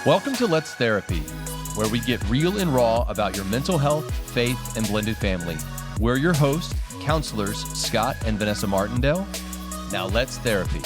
Welcome to Let's Therapy, where we get real and raw about your mental health, faith, and blended family. We're your hosts, counselors Scott and Vanessa Martindale. Now let's therapy.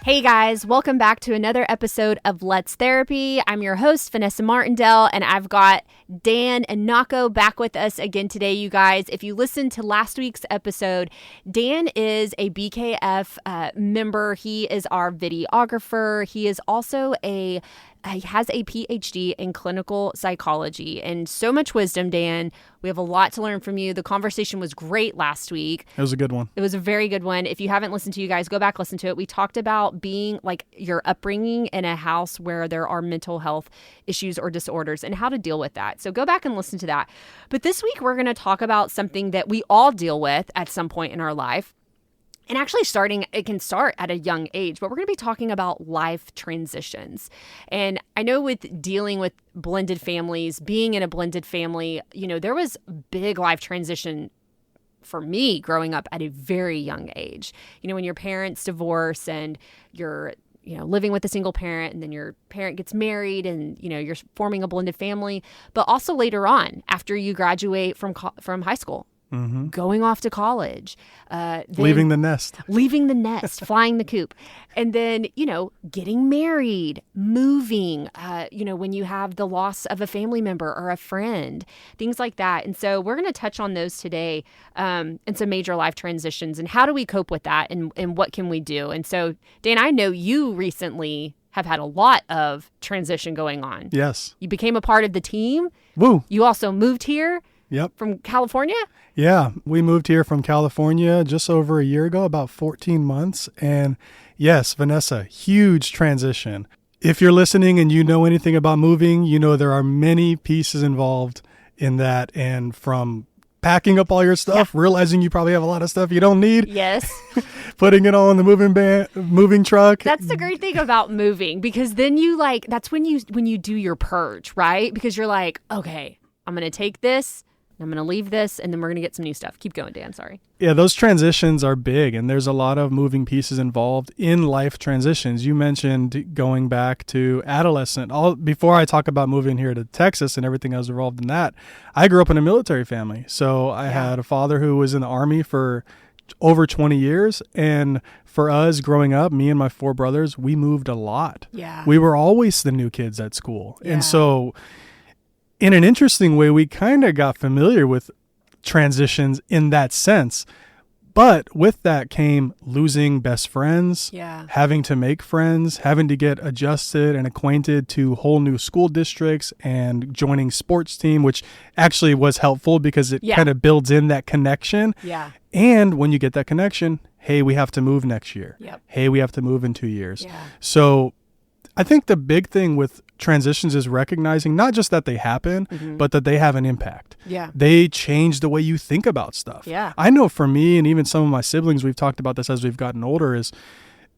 Hey guys, welcome back to another episode of Let's Therapy. I'm your host, Vanessa Martindale, and I've got Dan Ennaco back with us again today, you guys. If you listened to last week's episode, Dan is a BKF member. He is our videographer. He is also he has a PhD in clinical psychology and so much wisdom, Dan. We have a lot to learn from you. The conversation was great last week. It was a good one. It was a very good one. If you haven't listened to you guys, go back, listen to it. We talked about being like your upbringing in a house where there are mental health issues or disorders and how to deal with that. So go back and listen to that. But this week, we're going to talk about something that we all deal with at some point in our life. And actually it can start at a young age, but we're going to be talking about life transitions. And I know with dealing with blended families, being in a blended family, there was big life transition for me growing up at a very young age. When your parents divorce and you're living with a single parent, and then your parent gets married and, you're forming a blended family, but also later on after you graduate from high school. Mm-hmm. Going off to college, leaving the nest, flying the coop, and then, getting married, moving, when you have the loss of a family member or a friend, things like that. And so we're going to touch on those today, and some major life transitions and how do we cope with that and what can we do? And so, Dan, I know you recently have had a lot of transition going on. Yes. You became a part of the team. Woo. You also moved here. Yep. From California? Yeah. We moved here from California just over a year ago, about 14 months. And yes, Vanessa, huge transition. If you're listening and you know anything about moving, there are many pieces involved in that. And from packing up all your stuff, realizing you probably have a lot of stuff you don't need. Yes. Putting it all in the moving truck. That's the great thing about moving, because then that's when you do your purge, right? Because you're like, okay, I'm going to take this. I'm going to leave this, and then we're going to get some new stuff. Keep going, Dan. Sorry. Yeah, those transitions are big, and there's a lot of moving pieces involved in life transitions. You mentioned going back to adolescent. Before I talk about moving here to Texas and everything that was involved in that, I grew up in a military family. So I had a father who was in the Army for over 20 years. And for us growing up, me and my 4 brothers, we moved a lot. Yeah. We were always the new kids at school. Yeah. And so in an interesting way, we kind of got familiar with transitions in that sense. But with that came losing best friends, having to make friends, having to get adjusted and acquainted to whole new school districts, and joining sports team, which actually was helpful because it kind of builds in that connection. Yeah. And when you get that connection, hey, we have to move next year. Yep. Hey, we have to move in 2 years. Yeah. So I think the big thing with transitions is recognizing not just that they happen, but that they have an impact. Yeah. They change the way you think about stuff. Yeah. I know for me and even some of my siblings, we've talked about this as we've gotten older, is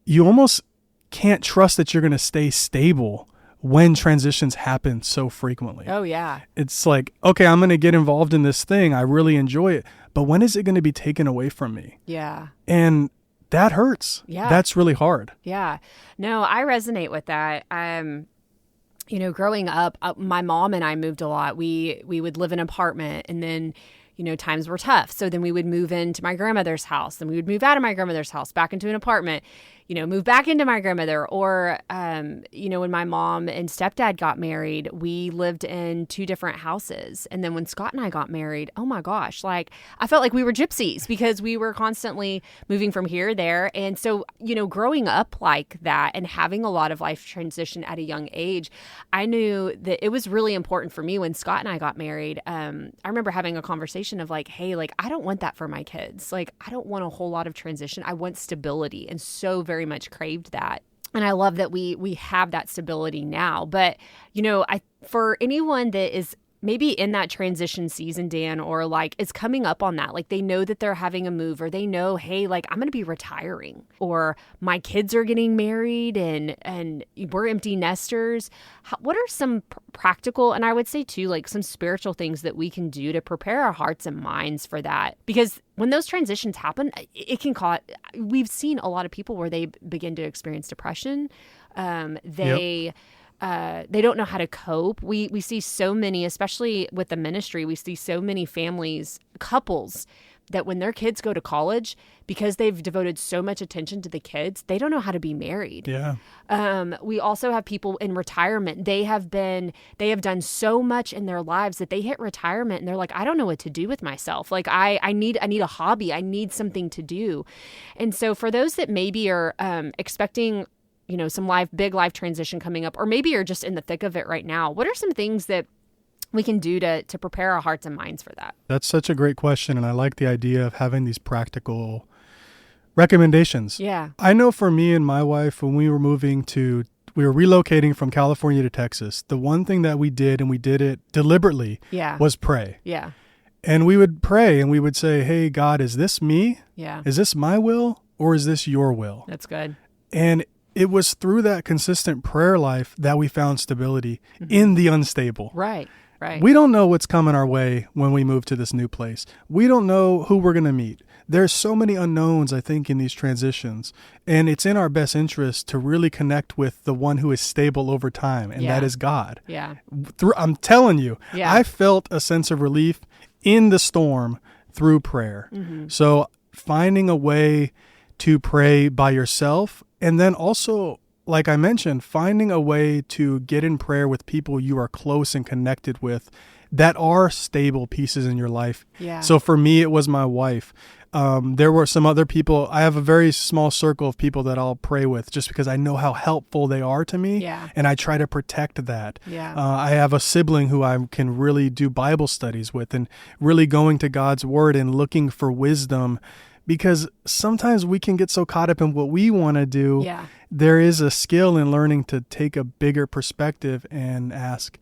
you almost can't trust that you're going to stay stable when transitions happen so frequently. Oh, yeah. It's like, okay, I'm going to get involved in this thing. I really enjoy it. But when is it going to be taken away from me? Yeah. And that hurts. Yeah. That's really hard. Yeah. No, I resonate with that. Growing up, my mom and I moved a lot. We would live in an apartment, and then, times were tough. So then we would move into my grandmother's house. Then we would move out of my grandmother's house back into an apartment, move back into my grandmother. Or, when my mom and stepdad got married, we lived in 2 different houses. And then when Scott and I got married, oh my gosh, I felt like we were gypsies because we were constantly moving from here, there. And so, growing up like that and having a lot of life transition at a young age, I knew that it was really important for me when Scott and I got married. I remember having a conversation of hey, I don't want that for my kids. I don't want a whole lot of transition. I want stability, and so very much craved that. And I love that we have that stability now. But, for anyone that is maybe in that transition season, Dan, or is coming up on that, they know that they're having a move, or they know, hey, I'm going to be retiring, or my kids are getting married and we're empty nesters. What are some practical, and I would say too, some spiritual things that we can do to prepare our hearts and minds for that? Because when those transitions happen, it can cause, we've seen a lot of people where they begin to experience depression, They don't know how to cope. We see so many, especially with the ministry, we see so many families, couples, that when their kids go to college, because they've devoted so much attention to the kids, they don't know how to be married. Yeah. We also have people in retirement. They have done so much in their lives that they hit retirement and they're like, I don't know what to do with myself. Like I need a hobby. I need something to do. And so for those that maybe are expecting, some big life transition coming up, or maybe you're just in the thick of it right now, what are some things that we can do to prepare our hearts and minds for that? That's such a great question. And I like the idea of having these practical recommendations. Yeah. I know for me and my wife, when we were relocating from California to Texas, the one thing that we did, and we did it deliberately, was pray. Yeah. And we would pray and we would say, hey, God, is this me? Yeah. Is this my will or is this your will? That's good. And it was through that consistent prayer life that we found stability in the unstable. Right. Right. We don't know what's coming our way when we move to this new place. We don't know who we're going to meet. There's so many unknowns, I think, in these transitions. And it's in our best interest to really connect with the one who is stable over time, and that is God. Yeah. I'm telling you, Yeah. I felt a sense of relief in the storm through prayer. So finding a way to pray by yourself, and then also, like I mentioned, finding a way to get in prayer with people you are close and connected with that are stable pieces in your life. Yeah. So for me, it was my wife. There were some other people. I have a very small circle of people that I'll pray with just because I know how helpful they are to me. Yeah. And I try to protect that. Yeah. I have a sibling who I can really do Bible studies with and really going to God's word and looking for wisdom, because sometimes we can get so caught up in what we want to do. Yeah. There is a skill in learning to take a bigger perspective and ask,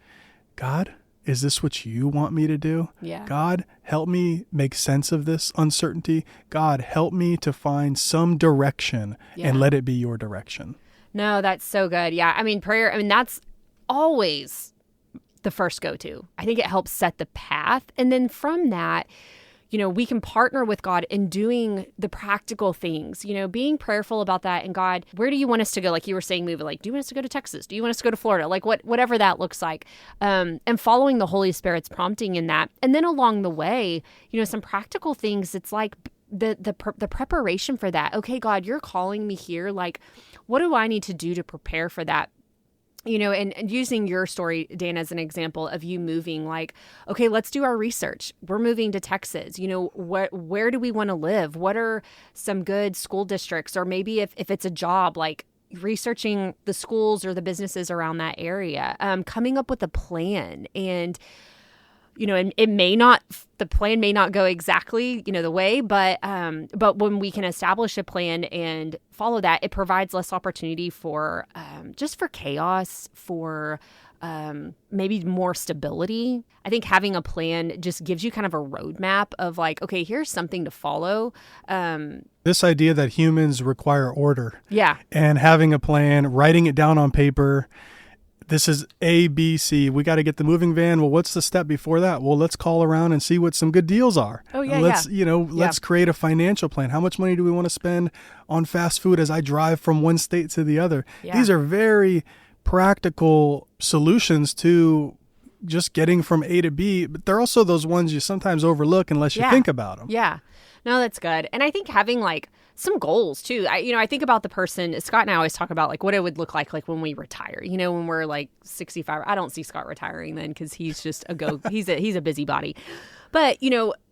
God, is this what you want me to do? Yeah. God, help me make sense of this uncertainty. God, help me to find some direction and let it be your direction. No, that's so good. Yeah. I mean, prayer, that's always the first go-to. I think it helps set the path. And then from that, we can partner with God in doing the practical things, being prayerful about that. And God, where do you want us to go? Like you were saying, moving, like, do you want us to go to Texas? Do you want us to go to Florida? Like whatever that looks like. And following the Holy Spirit's prompting in that. And then along the way, some practical things. It's like the preparation for that. Okay, God, you're calling me here. Like, what do I need to do to prepare for that? And using your story, Dan, as an example of you moving, like, okay, let's do our research. We're moving to Texas. Where do we want to live? What are some good school districts? Or maybe if it's a job, like researching the schools or the businesses around that area, coming up with a plan. And and the plan may not go exactly, the way, but when we can establish a plan and follow that, it provides less opportunity for just for chaos, for maybe more stability. I think having a plan just gives you kind of a roadmap of like, okay, here's something to follow. This idea that humans require order. Yeah. And having a plan, writing it down on paper. This is A, B, C. We got to get the moving van. Well, what's the step before that? Well, let's call around and see what some good deals are. Oh, yeah, let's create a financial plan. How much money do we want to spend on fast food as I drive from one state to the other? Yeah. These are very practical solutions to just getting from A to B, but they're also those ones you sometimes overlook unless you think about them. Yeah. No, that's good. And I think having like some goals too. I think about the person, Scott and I always talk about like what it would look like when we retire, when we're like 65. I don't see Scott retiring then because he's just he's a busybody. But,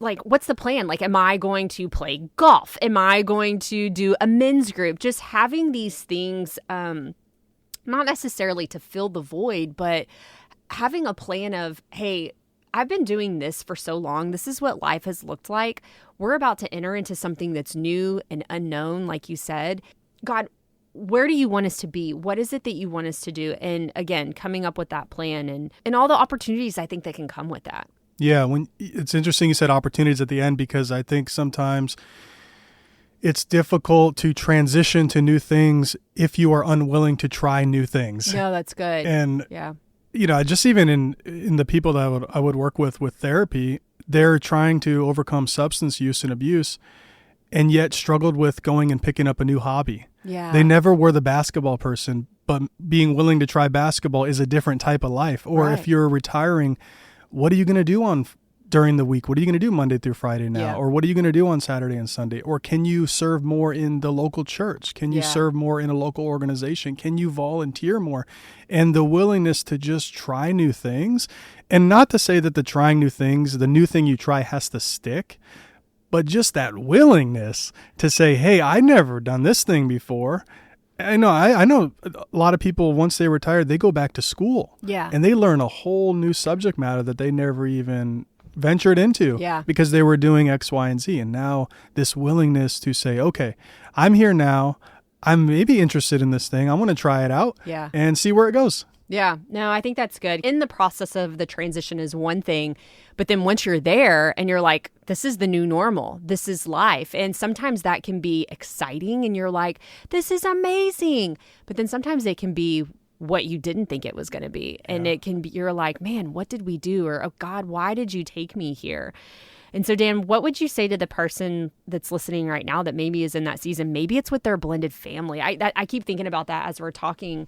like what's the plan? Like, am I going to play golf? Am I going to do a men's group? Just having these things, not necessarily to fill the void, but having a plan of, hey, I've been doing this for so long. This is what life has looked like. We're about to enter into something that's new and unknown, like you said. God, where do you want us to be? What is it that you want us to do? And again, coming up with that plan and all the opportunities I think that can come with that. Yeah, it's interesting you said opportunities at the end, because I think sometimes it's difficult to transition to new things if you are unwilling to try new things. No, that's good. And yeah. Just even in the people that I would work with therapy, they're trying to overcome substance use and abuse and yet struggled with going and picking up a new hobby. Yeah. They never were the basketball person, but being willing to try basketball is a different type of life. Or Right. if you're retiring, what are you going to do during the week? What are you going to do Monday through Friday now? Yeah. Or what are you going to do on Saturday and Sunday? Or can you serve more in the local church? Can you Yeah. serve more in a local organization? Can you volunteer more? And the willingness to just try new things. And not to say that the trying new things, the new thing you try has to stick, but just that willingness to say, hey, I never done this thing before. I know a lot of people, once they retire, they go back to school. Yeah. And they learn a whole new subject matter that they never even ventured into Yeah. because they were doing X, Y, and Z. And now this willingness to say, okay, I'm here now. I'm maybe interested in this thing. I want to try it out Yeah. and see where it goes. Yeah, no, I think that's good. In the process of the transition is one thing, but then once you're there and you're like, this is the new normal, this is life. And sometimes that can be exciting and you're like, this is amazing. But then sometimes it can be what you didn't think it was going to be. And it can be, you're like, man, what did we do? Or, oh God, why did you take me here? And so, Dan, what would you say to the person that's listening right now that maybe is in that season? Maybe it's with their blended family. I keep thinking about that as we're talking.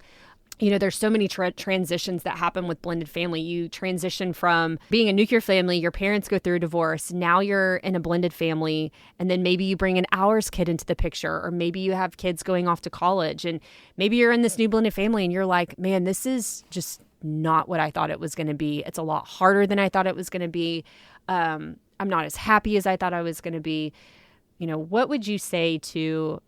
You know, there's so many transitions that happen with blended family. You transition from being a nuclear family, your parents go through a divorce, now you're in a blended family, and then maybe you bring an hours kid into the picture, or maybe you have kids going off to college, and maybe you're in this new blended family and you're like, man, this is just not what I thought it was going to be. It's a lot harder than I thought it was going to be. I'm not as happy as I thought I was going to be. You know, what would you say to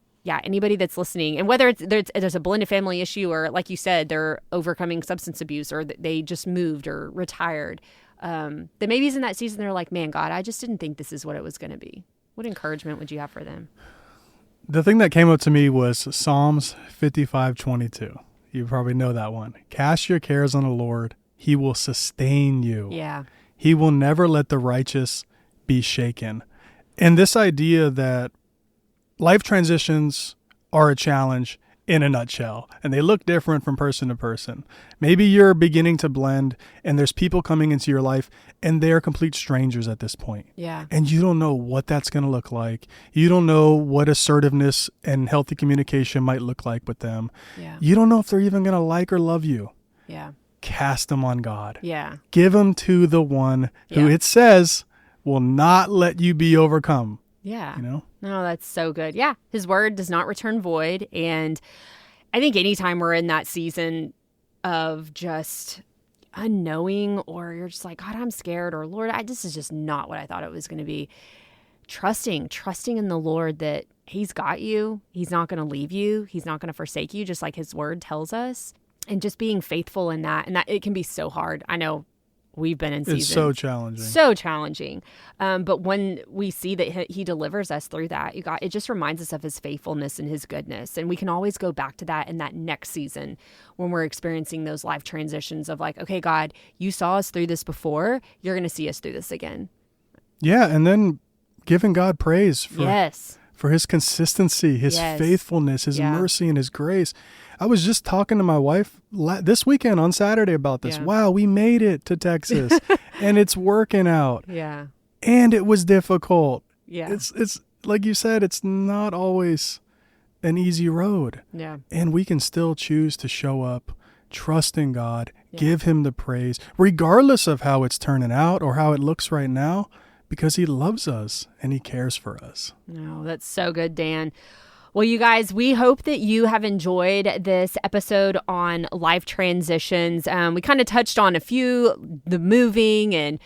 anybody that's listening, and whether there's a blended family issue or, like you said, they're overcoming substance abuse or they just moved or retired, that maybe is in that season, they're like, man, God, I just didn't think this is what it was going to be. What encouragement would you have for them? The thing that came up to me was Psalms 55:22. You probably know that one. Cast your cares on the Lord. He will sustain you. Yeah. He will never let the righteous be shaken. And this idea that life transitions are a challenge in a nutshell, and they look different from person to person. Maybe you're beginning to blend and there's people coming into your life and they're complete strangers at this point. Yeah. And you don't know what that's going to look like. You don't know what assertiveness and healthy communication might look like with them. Yeah. You don't know if they're even going to like or love you. Yeah. Cast them on God. Yeah. Give them to the one who it says will not let you be overcome. Yeah. You know? No, that's so good. Yeah. His word does not return void. And I think anytime we're in that season of just unknowing, or you're just like, God, I'm scared, or Lord, this is just not what I thought it was going to be. Trusting in the Lord that he's got you. He's not going to leave you. He's not going to forsake you, just like his word tells us. And just being faithful in that. And that it can be so hard. I know we've been in seasons. It's so challenging. So challenging. But when we see that he delivers us through that, it just reminds us of his faithfulness and his goodness. And we can always go back to that in that next season when we're experiencing those life transitions of like, okay, God, you saw us through this before. You're going to see us through this again. Yeah. And then giving God praise for his consistency, his faithfulness, his mercy, and his grace. I was just talking to my wife this weekend on Saturday about this. Yeah. Wow, we made it to Texas and it's working out. Yeah. And it was difficult. Yeah. It's like you said, it's not always an easy road. Yeah. And we can still choose to show up, trust in God, give him the praise, regardless of how it's turning out or how it looks right now, because he loves us and he cares for us. No, that's so good, Dan. Well, you guys, we hope that you have enjoyed this episode on life transitions. We kind of touched on a few, the moving and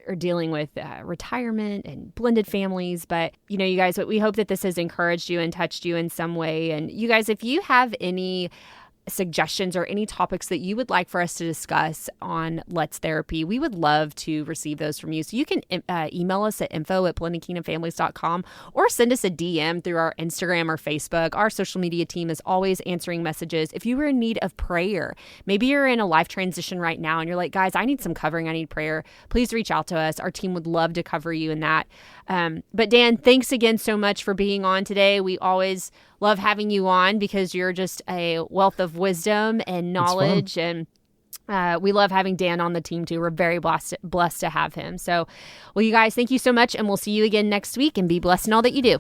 or dealing with retirement and blended families. But, you know, you guys, we hope that this has encouraged you and touched you in some way. And you guys, if you have any suggestions or any topics that you would like for us to discuss on Let's Therapy, we would love to receive those from you. So you can email us at info@blendedkingdomfamilies.com or send us a DM through our Instagram or Facebook. Our social media team is always answering messages. If you were in need of prayer, maybe you're in a life transition right now and you're like, guys, I need some covering, I need prayer, please reach out to us. Our team would love to cover you in that. But Dan, thanks again so much for being on today. We always love having you on because you're just a wealth of wisdom and knowledge, and we love having Dan on the team too. We're very blessed to have him. So, well, you guys, thank you so much, and we'll see you again next week, and be blessed in all that you do.